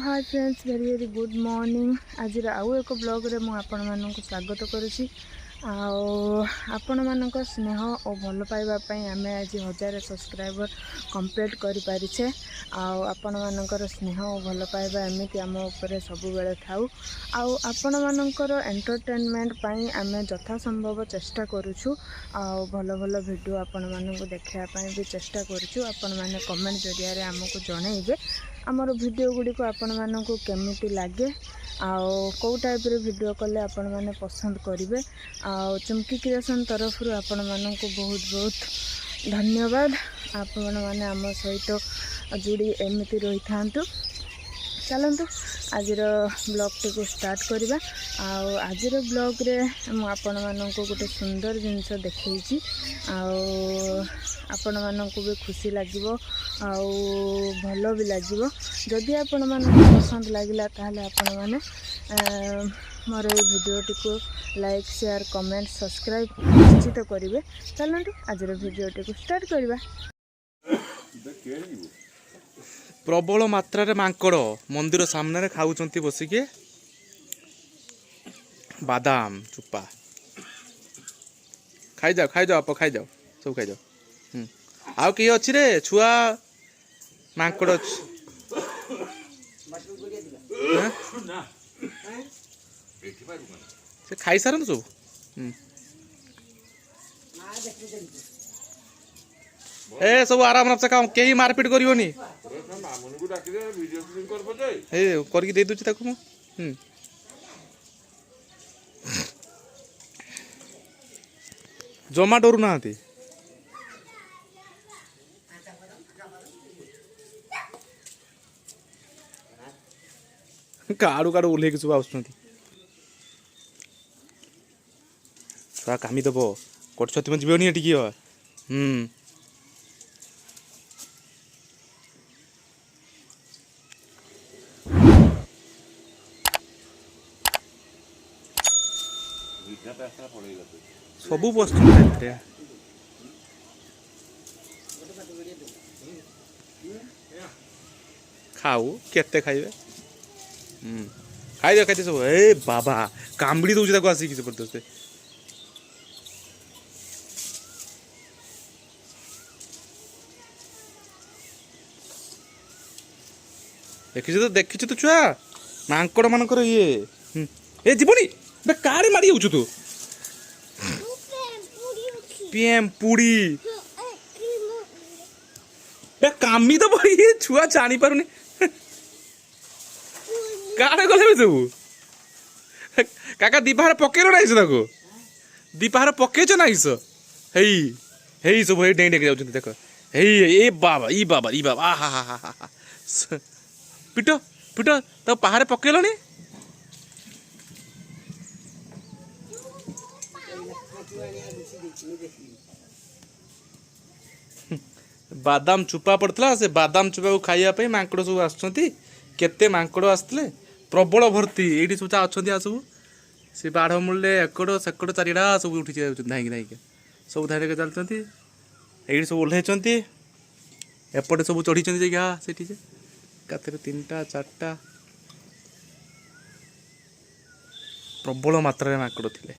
Hi friends very very good morning. आज आउ एक ब्लॉग रे मु आपण मानक स्वागत करुच्ची। आपण मानक स्नेह और भल पाइबा आमे आज 1000 सब्सक्राइबर कंप्लीट कर पारिछे। आपण मानकर स्नेह और भल पाइबा एमती आम उपरे सब बेले थाउ। आपण मानकर एंटरटेनमेंट पई आमे यथा संभव चेष्टा करूछु। भल भल वीडियो आपण मानक देखा भी चेष्टा करूछु। आपण माने कमेंट जरिया रे हमको जणैबे आमर वीडियो गुड़िक आपण मानक केमिति लगे आउ टाइप रे वीडियो कले आपण माने पसंद करेंगे। चुमकी क्रिएशन तरफ आपण मानक बहुत बहुत धन्यवाद। आपण माने आम सहित जुड़ी एमती रही था। चलतु आज ब्लॉग टी को स्टार्ट करवा। आज ब्लॉग रे आपण मानक गोटे सुंदर जिनस देखी आपण मानक भी खुशी लगे भल भी लगे। जदि आपण मानक पसंद लगिला ताहले आपण माने मोर ये वीडियो टी को लाइक शेयर कमेंट सब्सक्राइब निश्चित करेंगे। चलतु आज वीडियो टी को स्टार्ट करवा। प्रबल मात्रा रे मांकड़ मंदिर सामने खाऊंट बसिके बादाम चुपा खाई जाओ आप खाई जाओ सब खाई जाओ। आउ किए अच्छी रे छुआ मांकड़ अच्छी से खाई सारन सब। ए सब आराम से खाओ कहीं मारपीट करियोनी करके दे दूची ताकू जमा डरू ना काड़ू काड़ू ओल्हे सब आसुँच छुआ कामी दब कर तुम जीवन टिके सबू बस खाऊ केते खाइबे खाई खाई सब। ए बाबा कामड़ी दौर आसिक जबरदस्त देखी तो छुआ मांकड़ मानकर ये जीवनी कारे मारी जाऊँ तू पीएम पूड़ी कामी तो ये छुआ जानी पारुनी काड़े गले सब काका दीपार पकेर नाइस ताको दीपार पकेच नाइस हेई सब हे डें डें जाउछ देख ए बाबा ई बाबा ई बाबा हा हा हा हा पिटो पिटो तो पहाड़ पकेलनी बादाम चुपा पड़ता से बादाम चुपा को खाइबा मांकड़ सब आसते मांकड़ आसते प्रबल भर्ती ये सब अच्छा सब से बाढ़ मूल्य एकड़ सेकड़ चारिड़ा सब उठी धाई धाई सब धाई चलते ये सब ओह्लैंट एपटे सब चढ़ी से काते 3टा 4टा प्रबल मात्रा मांकड़ थे।